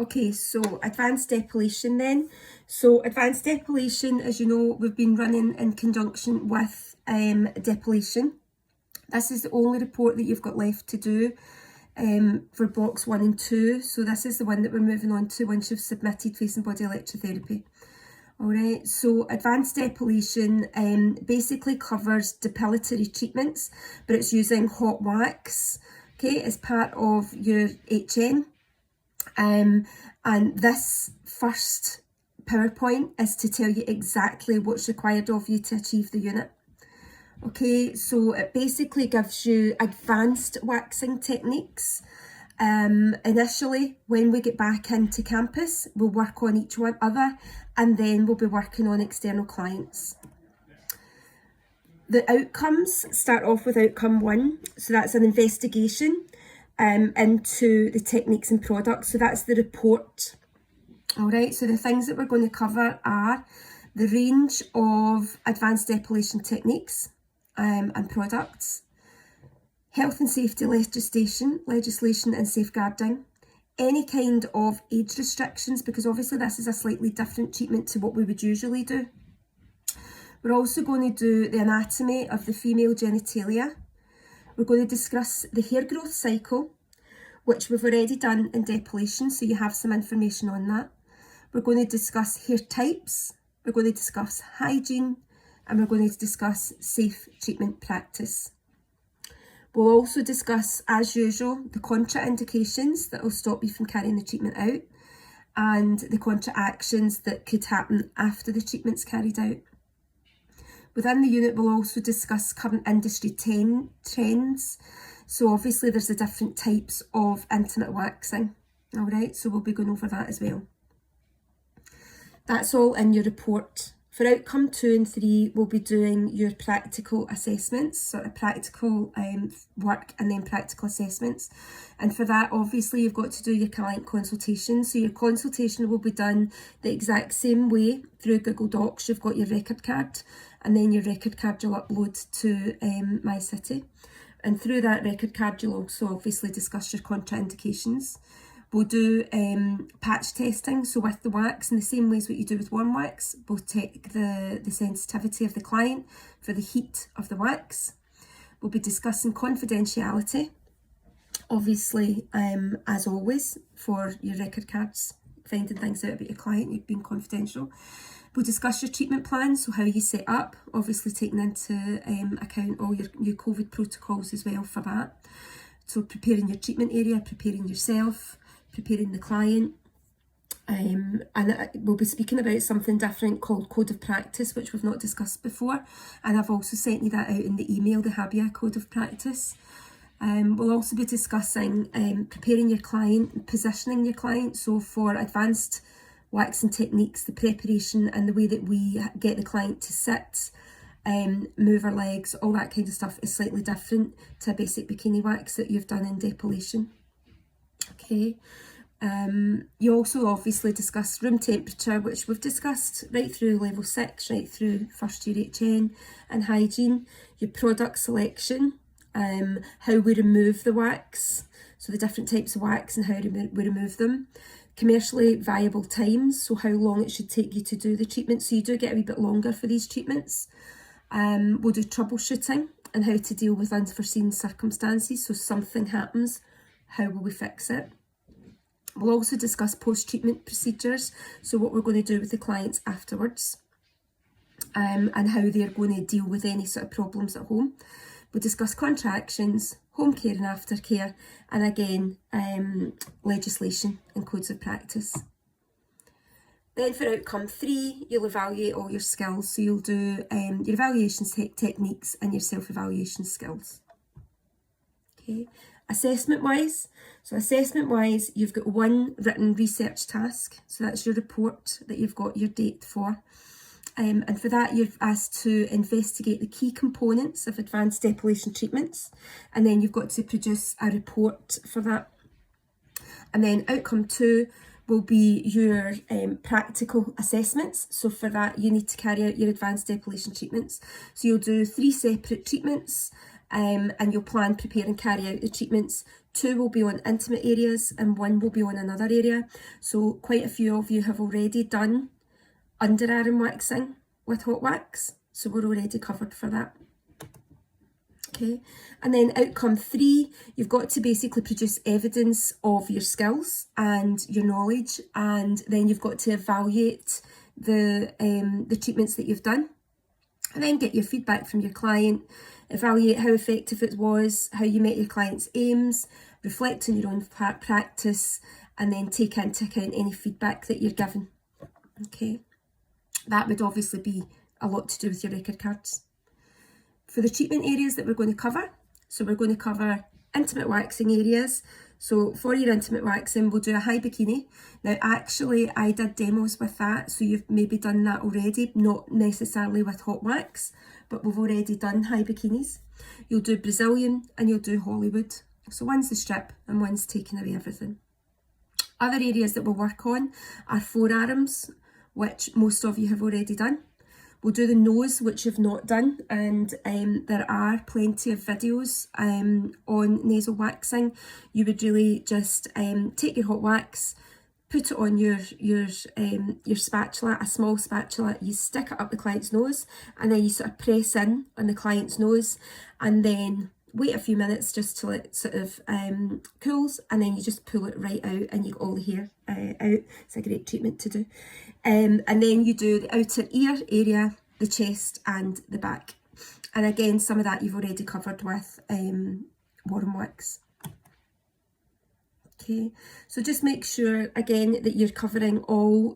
Okay, so advanced depilation then. So advanced depilation, as you know, we've been running in conjunction with depilation. This is the only report that you've got left to do for box 1 and 2. So this is the one that we're moving on to once you've submitted face and body electrotherapy. Alright, so advanced depilation basically covers depilatory treatments, but it's using hot wax, okay, as part of your HN. And this first PowerPoint is to tell you exactly what's required of you to achieve the unit. Okay, so it basically gives you advanced waxing techniques. Initially, when we get back into campus, we'll work on each one other, and then we'll be working on external clients. The outcomes start off with outcome 1, so that's an investigation into the techniques and products. So that's the report. All right, so the things that we're going to cover are the range of advanced depilation techniques and products, health and safety legislation and safeguarding, any kind of age restrictions, because obviously this is a slightly different treatment to what we would usually do. We're also going to do the anatomy of the female genitalia. We're going to discuss the hair growth cycle, which we've already done in depilation, so you have some information on that. We're going to discuss hair types, we're going to discuss hygiene, and we're going to discuss safe treatment practice. We'll also discuss, as usual, the contraindications that will stop you from carrying the treatment out, and the contra-actions that could happen after the treatment's carried out. Within the unit, we'll also discuss current industry trends. So obviously there's the different types of intimate waxing. All right, so we'll be going over that as well. That's all in your report. For outcome 2 and 3, we'll be doing your practical assessments, sort of practical work and then practical assessments. And for that, obviously, you've got to do your client consultation. So your consultation will be done the exact same way through Google Docs. You've got your record card, and then your record card you'll upload to MyCity. And through that record card, you'll also obviously discuss your contraindications. We'll do patch testing, so with the wax, in the same ways what you do with warm wax, we'll take the sensitivity of the client for the heat of the wax. We'll be discussing confidentiality, obviously, as always, for your record cards, finding things out about your client, you've been confidential. We'll discuss your treatment plan, so how you set up, obviously taking into account all your COVID protocols as well for that. So preparing your treatment area, preparing yourself, preparing the client, and we'll be speaking about something different called Code of Practice, which we've not discussed before, and I've also sent you that out in the email, the Habia Code of Practice. We'll also be discussing preparing your client, positioning your client, so for advanced waxing techniques, the preparation and the way that we get the client to sit, move our legs, all that kind of stuff is slightly different to a basic bikini wax that you've done in depilation. Okay, you also obviously discuss room temperature, which we've discussed right through level 6, right through first year HN, and hygiene, your product selection, how we remove the wax, so the different types of wax and how we remove them, commercially viable times, so how long it should take you to do the treatment, so you do get a wee bit longer for these treatments. We'll do troubleshooting and how to deal with unforeseen circumstances, so something happens, how will we fix it? We'll also discuss post-treatment procedures, so what we're going to do with the clients afterwards, and how they're going to deal with any sort of problems at home. We'll discuss contractions, home care and aftercare, and again, legislation and codes of practice. Then for outcome 3, you'll evaluate all your skills, so you'll do your evaluation techniques and your self-evaluation skills. Okay. Assessment-wise, you've got one written research task, so that's your report that you've got your date for. And for that, you're asked to investigate the key components of advanced depilation treatments, and then you've got to produce a report for that. And then outcome 2 will be your practical assessments. So for that, you need to carry out your advanced depilation treatments. So you'll do 3 separate treatments, and you'll plan, prepare and carry out the treatments. 2 will be on intimate areas and 1 will be on another area. So quite a few of you have already done underarm waxing with hot wax, so we're already covered for that. Okay, and then outcome 3, you've got to basically produce evidence of your skills and your knowledge, and then you've got to evaluate the treatments that you've done, and then get your feedback from your client, evaluate how effective it was, how you met your client's aims, reflect on your own practice, and then take into account any feedback that you're given. Okay, that would obviously be a lot to do with your record cards. For the treatment areas that we're going to cover, so we're going to cover intimate waxing areas. So for your intimate waxing, we'll do a high bikini. Now actually I did demos with that, so you've maybe done that already, not necessarily with hot wax, but we've already done high bikinis. You'll do Brazilian and you'll do Hollywood. So one's the strip and one's taking away everything. Other areas that we'll work on are forearms, which most of you have already done. We'll do the nose, which you've not done, and there are plenty of videos on nasal waxing. You would really just take your hot wax, put it on your spatula, a small spatula, you stick it up the client's nose, and then you sort of press in on the client's nose, and then wait a few minutes just till it sort of cools, and then you just pull it right out and you get all the hair out. It's a great treatment to do. And then you do the outer ear area, the chest and the back. And again, some of that you've already covered with warm wax. Okay, so just make sure again that you're covering all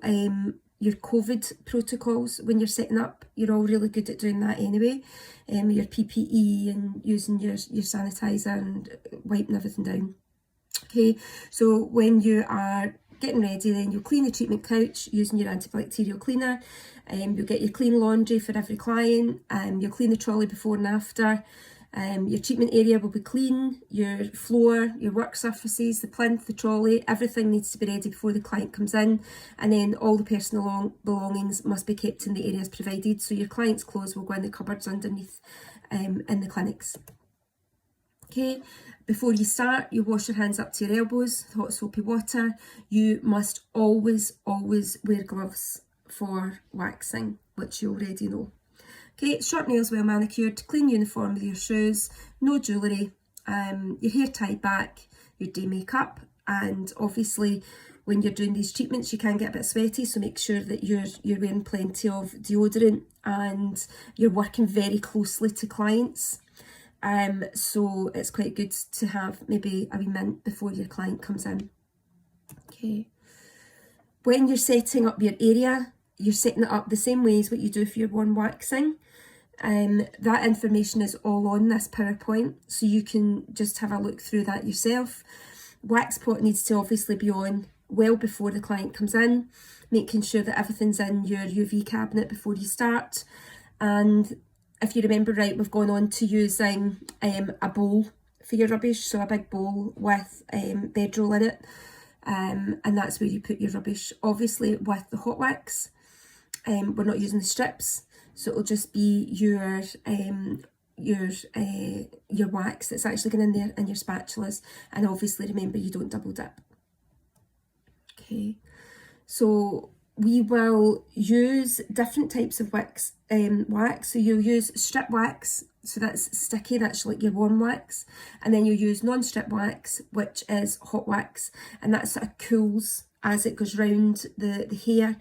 your COVID protocols when you're setting up. You're all really good at doing that anyway. Your PPE and using your sanitizer and wiping everything down. Okay, so when you are getting ready, then you'll clean the treatment couch using your antibacterial cleaner. You'll get your clean laundry for every client. You'll clean the trolley before and after. Your treatment area will be clean, your floor, your work surfaces, the plinth, the trolley, everything needs to be ready before the client comes in, and then all the personal belongings must be kept in the areas provided. So your client's clothes will go in the cupboards underneath in the clinics. Okay, before you start, you wash your hands up to your elbows with hot soapy water. You must always wear gloves for waxing, which you already know. Okay, short nails well manicured, clean uniform with your shoes, no jewellery, your hair tied back, your day makeup, and obviously when you're doing these treatments you can get a bit sweaty, so make sure that you're wearing plenty of deodorant and you're working very closely to clients. So it's quite good to have maybe a wee mint before your client comes in. Okay, when you're setting up your area, you're setting it up the same way as what you do for your warm waxing. That information is all on this PowerPoint, so you can just have a look through that yourself. Wax pot needs to obviously be on well before the client comes in, making sure that everything's in your UV cabinet before you start. And if you remember right, we've gone on to using a bowl for your rubbish, so a big bowl with bedroll in it, and that's where you put your rubbish. Obviously with the hot wax, we're not using the strips, so it'll just be your wax that's actually going in there and your spatulas, and obviously remember you don't double dip. Okay, so we will use different types of wax. So you'll use strip wax, so that's sticky, that's like your warm wax, and then you'll use non-strip wax, which is hot wax, and that sort of cools as it goes round the hair,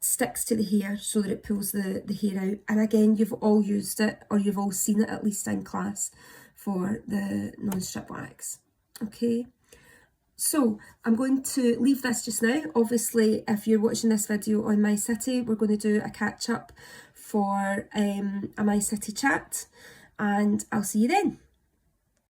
sticks to the hair so that it pulls the hair out. And again, you've all used it, or you've all seen it at least in class for the non-strip wax. Okay, so I'm going to leave this just now. Obviously, if you're watching this video on My City, we're going to do a catch up for a My City chat, and I'll see you then.